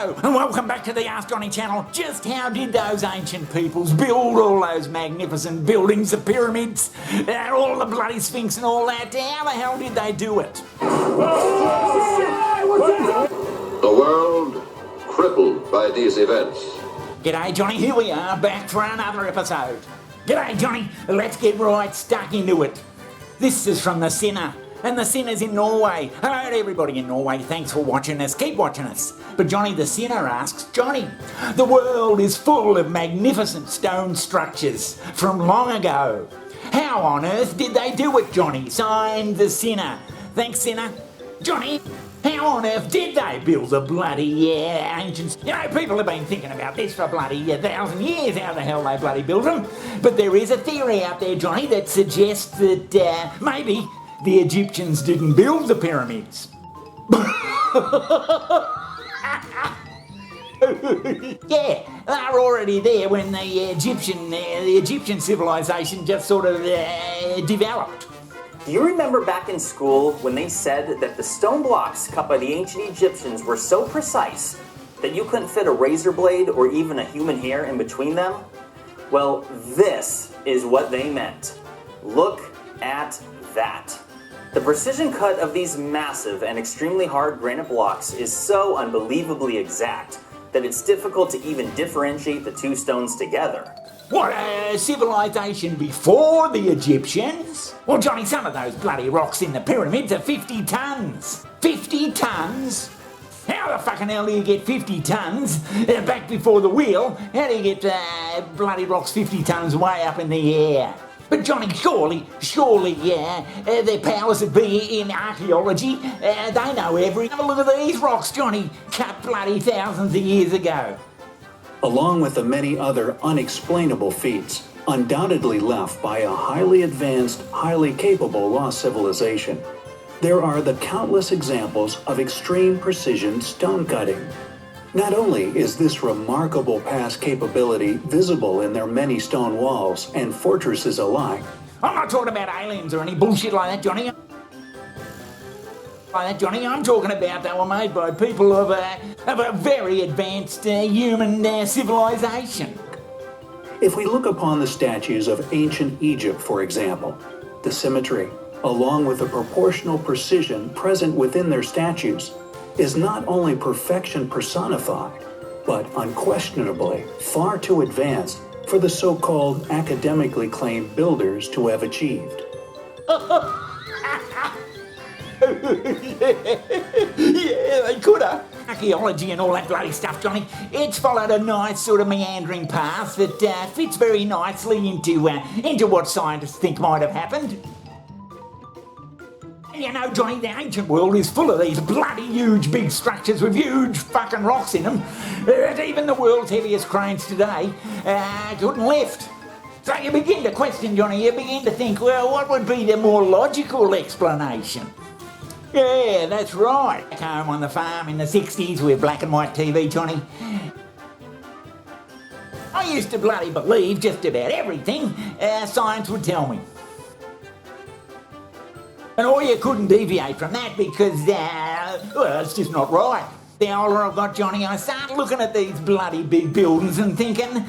Hello and welcome back to the Ask Johnny channel. Just how did those ancient peoples build all those magnificent buildings, the pyramids, all the bloody Sphinx and all that? How the hell did they do it? The world crippled by these events. G'day Johnny, here we are back for another episode. G'day Johnny, let's get right stuck into it. This is from the Sinner. And the Sinner's in Norway. Hello to everybody in Norway, thanks for watching us, keep watching us. But Johnny the Sinner asks, Johnny, the world is full of magnificent stone structures from long ago. How on earth did they do it, Johnny? Signed the Sinner. Thanks, Sinner. Johnny, how on earth did they build the bloody ancients? You know, people have been thinking about this for bloody 1,000 years, how the hell they bloody built them. But there is a theory out there, Johnny, that suggests that maybe the Egyptians didn't build the pyramids. Yeah, they were already there when the Egyptian civilization just sort of developed. Do you remember back in school when they said that the stone blocks cut by the ancient Egyptians were so precise that you couldn't fit a razor blade or even a human hair in between them? Well, this is what they meant. Look at that. The precision cut of these massive and extremely hard granite blocks is so unbelievably exact that it's difficult to even differentiate the two stones together. What, a civilization before the Egyptians? Well, Johnny, some of those bloody rocks in the pyramids are 50 tons. 50 tons? How the fucking hell do you get 50 tons back before the wheel? How do you get bloody rocks 50 tons way up in the air? But Johnny, surely, the powers that be in archaeology, they know everything. Have a look at these rocks, Johnny, cut bloody thousands of years ago. Along with the many other unexplainable feats, undoubtedly left by a highly advanced, highly capable lost civilization, there are the countless examples of extreme precision stone cutting. Not only is this remarkable past capability visible in their many stone walls and fortresses alike. I'm not talking about aliens or any bullshit like that, Johnny. I'm talking about they were made by people of a very advanced human civilization. If we look upon the statues of ancient Egypt, for example, the symmetry, along with the proportional precision present within their statues, is not only perfection personified, but unquestionably far too advanced for the so-called academically claimed builders to have achieved. Yeah, they could have. Archaeology and all that bloody stuff, Johnny, it's followed a nice sort of meandering path that fits very nicely into what scientists think might have happened. You know, Johnny, the ancient world is full of these bloody huge big structures with huge fucking rocks in them that even the world's heaviest cranes today couldn't lift. So you begin to question, Johnny, you begin to think, well, what would be the more logical explanation? Yeah, that's right. Back home on the farm in the 60s with black and white TV, Johnny, I used to bloody believe just about everything science would tell me. And all you couldn't deviate from that because, well, it's just not right. The older I got, Johnny, I started looking at these bloody big buildings and thinking,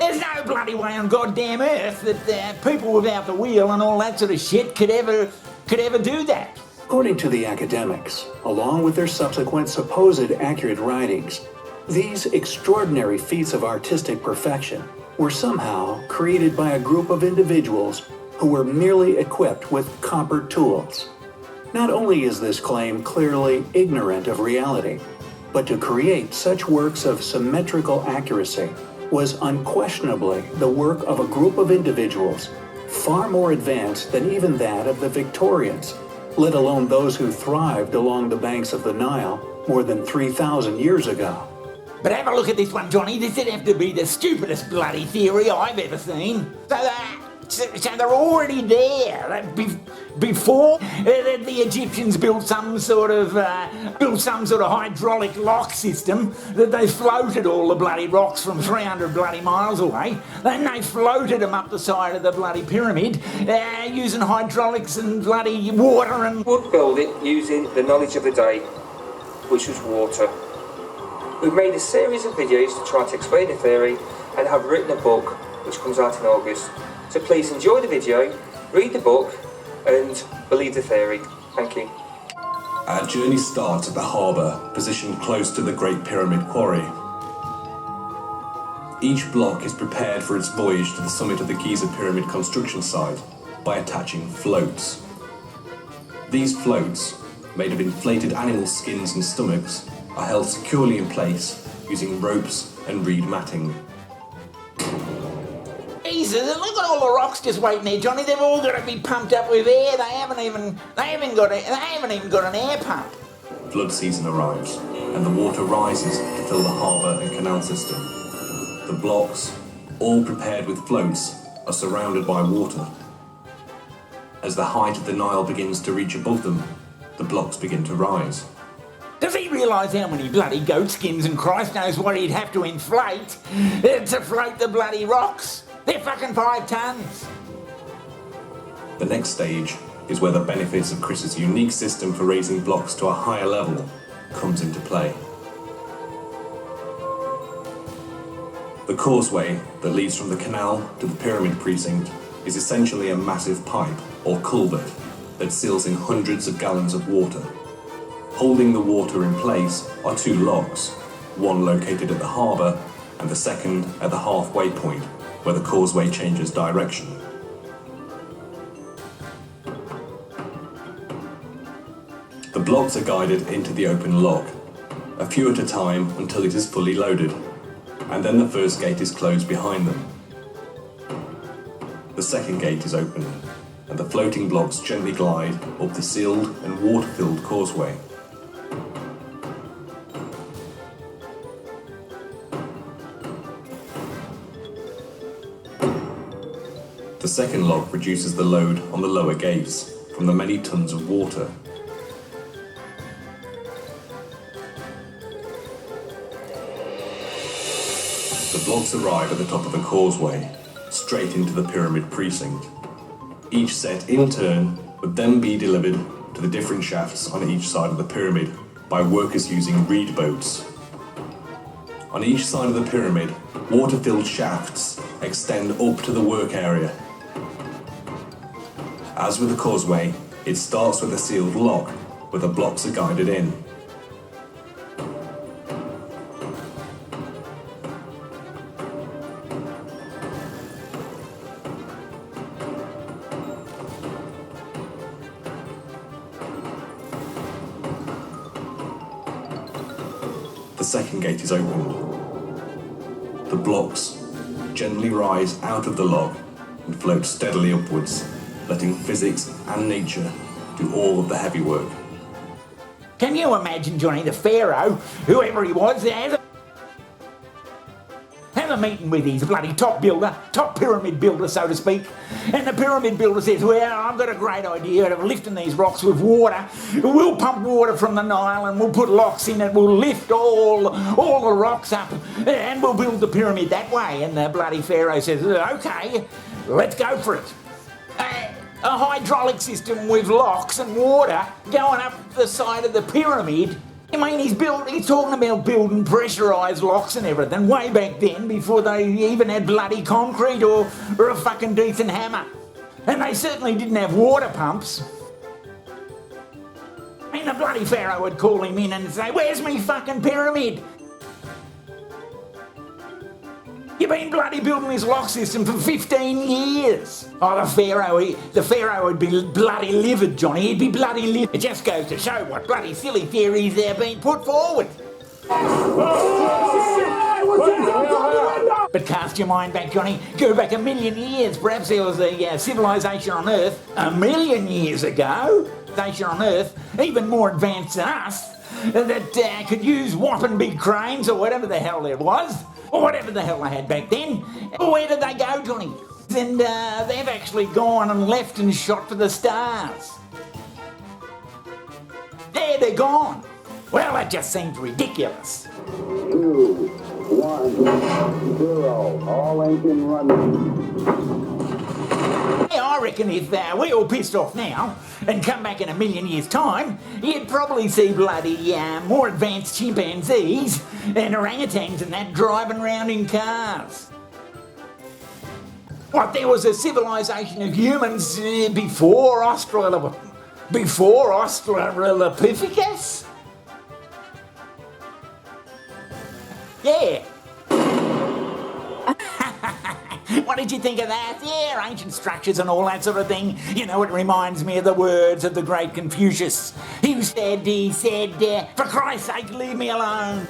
there's no bloody way on goddamn earth that people without the wheel and all that sort of shit could ever do that. According to the academics, along with their subsequent supposed accurate writings, these extraordinary feats of artistic perfection were somehow created by a group of individuals who were merely equipped with copper tools. Not only is this claim clearly ignorant of reality, but to create such works of symmetrical accuracy was unquestionably the work of a group of individuals far more advanced than even that of the Victorians, let alone those who thrived along the banks of the Nile more than 3,000 years ago. But have a look at this one, Johnny. This would have to be the stupidest bloody theory I've ever seen. So they're already there before the Egyptians built some sort of hydraulic lock system that they floated all the bloody rocks from 300 bloody miles away. Then they floated them up the side of the bloody pyramid using hydraulics and bloody water and would build it using the knowledge of the day, which was water. We've made a series of videos to try to explain the theory and have written a book which comes out in August. So please enjoy the video, read the book and believe the theory. Thank you. Our journey starts at the harbour, positioned close to the Great Pyramid Quarry. Each block is prepared for its voyage to the summit of the Giza Pyramid construction site by attaching floats. These floats, made of inflated animal skins and stomachs, are held securely in place using ropes and reed matting. Jesus, look at all the rocks just waiting there, Johnny. They've all got to be pumped up with air. They haven't even got an air pump. Flood season arrives, and the water rises to fill the harbour and canal system. The blocks, all prepared with floats, are surrounded by water. As the height of the Nile begins to reach above them, the blocks begin to rise. Does he realise how many bloody goat skins and Christ knows what he'd have to inflate to float the bloody rocks? They're fucking 5 tons. The next stage is where the benefits of Chris's unique system for raising blocks to a higher level comes into play. The causeway that leads from the canal to the pyramid precinct is essentially a massive pipe or culvert that seals in hundreds of gallons of water. Holding the water in place are 2 locks, one located at the harbour and the second at the halfway point where the causeway changes direction. The blocks are guided into the open lock, a few at a time until it is fully loaded, and then the first gate is closed behind them. The second gate is opened, and the floating blocks gently glide up the sealed and water-filled causeway. The second lock reduces the load on the lower gates from the many tons of water. The blocks arrive at the top of the causeway, straight into the pyramid precinct. Each set in turn would then be delivered to the different shafts on each side of the pyramid by workers using reed boats. On each side of the pyramid, water-filled shafts extend up to the work area. As with the causeway, it starts with a sealed lock where the blocks are guided in. The second gate is opened. The blocks gently rise out of the lock and float steadily upwards, letting physics and nature do all of the heavy work. Can you imagine, Johnny, the Pharaoh, whoever he was, have a meeting with his bloody top pyramid builder, so to speak, and the pyramid builder says, well, I've got a great idea of lifting these rocks with water. We'll pump water from the Nile and we'll put locks in it, we'll lift all the rocks up and we'll build the pyramid that way. And the bloody Pharaoh says, okay, let's go for it. A hydraulic system with locks and water going up the side of the pyramid. I mean, he's talking about building pressurised locks and everything way back then before they even had bloody concrete or a fucking decent hammer. And they certainly didn't have water pumps. I mean, the bloody Pharaoh would call him in and say, where's me fucking pyramid? You've been bloody building this lock system for 15 years. Oh, the Pharaoh would be bloody livid, Johnny. He'd be bloody livid. It just goes to show what bloody silly theories they're being put forward. But cast your mind back, Johnny. Go back 1 million years. Perhaps there was a civilization on Earth 1 million years ago. Civilization on Earth, even more advanced than us, that could use whopping big cranes or whatever the hell there was. Or whatever the hell they had back then. Where did they go, Johnny? And they've actually gone and left and shot for the stars. There, they're gone. Well, that just seems ridiculous. 2, 1, 0, all engine running. Yeah, I I reckon if we all pissed off now and come back in a million years' time, you'd probably see bloody more advanced chimpanzees and orangutans and that driving around in cars. What, there was a civilization of humans before Australopithecus? Yeah. What did you think of that? Yeah, ancient structures and all that sort of thing. You know, it reminds me of the words of the great Confucius. He said, for Christ's sake, leave me alone.